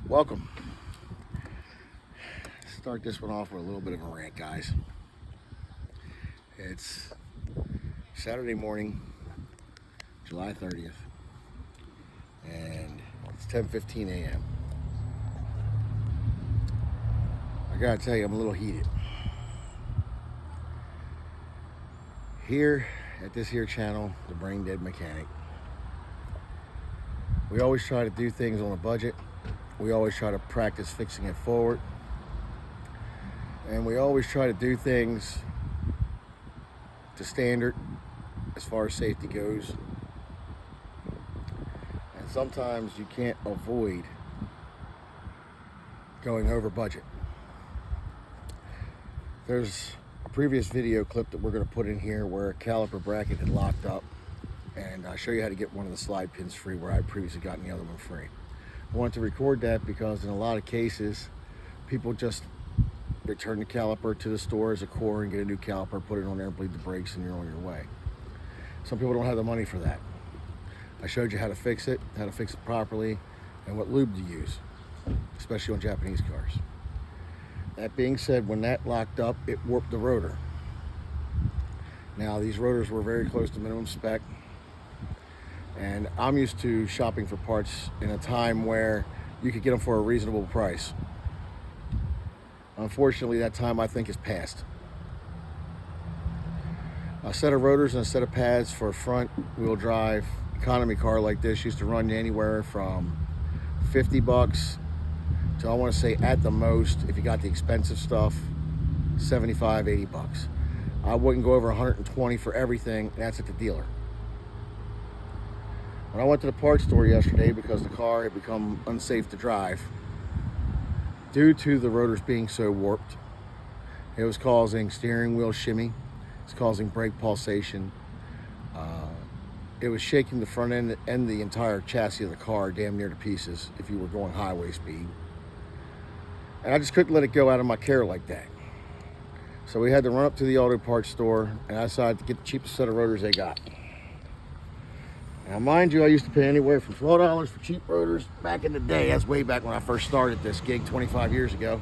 Welcome. Start this one off with a little bit of a rant, guys. It's Saturday morning, July 30th, and it's 10:15 a.m. I gotta tell you, I'm a little heated. Here at this here channel, The Brain Dead Mechanic, we always try to do things on a budget. We always try to practice fixing it forward. And we always try to do things to standard as far as safety goes. And sometimes you can't avoid going over budget. There's a previous video clip that we're going to put in here where a caliper bracket had locked up, and I'll show you how to get one of the slide pins free where I previously gotten the other one free. I wanted to record that because in a lot of cases people just return the caliper to the store as a core and get a new caliper, put it on there and bleed the brakes, and you're on your way. Some people don't have the money for that. I showed you how to fix it properly, and what lube to use, especially on Japanese cars. That being said, when that locked up, it warped the rotor. Now, these rotors were very close to minimum spec, and I'm used to shopping for parts in a time where you could get them for a reasonable price. Unfortunately, that time I think is past. A set of rotors and a set of pads for a front wheel drive economy car like this used to run you anywhere from 50 bucks to, I want to say at the most, if you got the expensive stuff, 75, 80 bucks. I wouldn't go over 120 for everything, and that's at the dealer. When I went to the parts store yesterday because the car had become unsafe to drive due to the rotors being so warped, it was causing steering wheel shimmy, it's causing brake pulsation, it was shaking the front end and the entire chassis of the car damn near to pieces if you were going highway speed. And I just couldn't let it go out of my care like that. So we had to run up to the auto parts store, and I decided to get the cheapest set of rotors they got. Now, mind you, I used to pay anywhere from $12 for cheap rotors back in the day. That's way back when I first started this gig 25 years ago.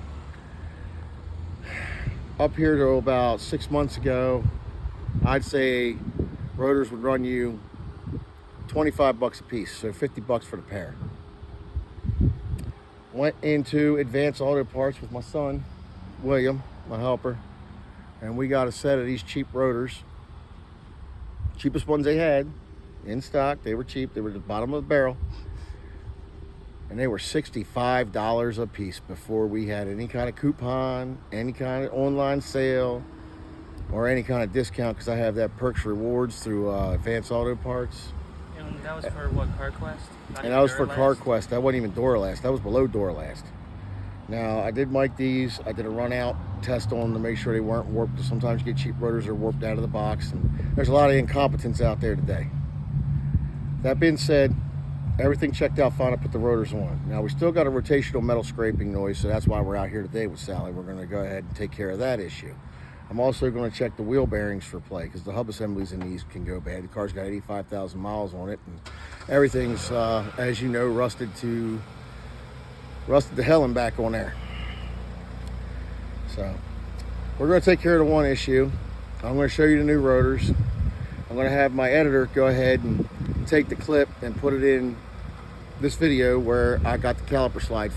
Up here to about 6 months ago, I'd say rotors would run you 25 bucks a piece, so 50 bucks for the pair. Went into Advanced Auto Parts with my son, William, my helper, and we got a set of these cheap rotors. Cheapest ones they had in stock. They were cheap. They were at the bottom of the barrel. And they were $65 a piece before we had any kind of coupon, any kind of online sale, or any kind of discount, because I have that Perks Rewards through Advanced Auto Parts. And that was for what, CarQuest? And that was for CarQuest. That wasn't even Duralast. That was below Duralast. Now, I did mic these. I did a run out test on them to make sure they weren't warped. Sometimes you get cheap rotors that are warped out of the box. And there's a lot of incompetence out there today. That being said, everything checked out fine. I put the rotors on. Now, we still got a rotational metal scraping noise, so that's why we're out here today with Sally. We're going to go ahead and take care of that issue. I'm also going to check the wheel bearings for play, because the hub assemblies in these can go bad. The car's got 85,000 miles on it, and everything's, as you know, rusted to hell and back on there. So we're going to take care of the one issue. I'm going to show you the new rotors. I'm going to have my editor go ahead and take the clip and put it in this video where I got the caliper slide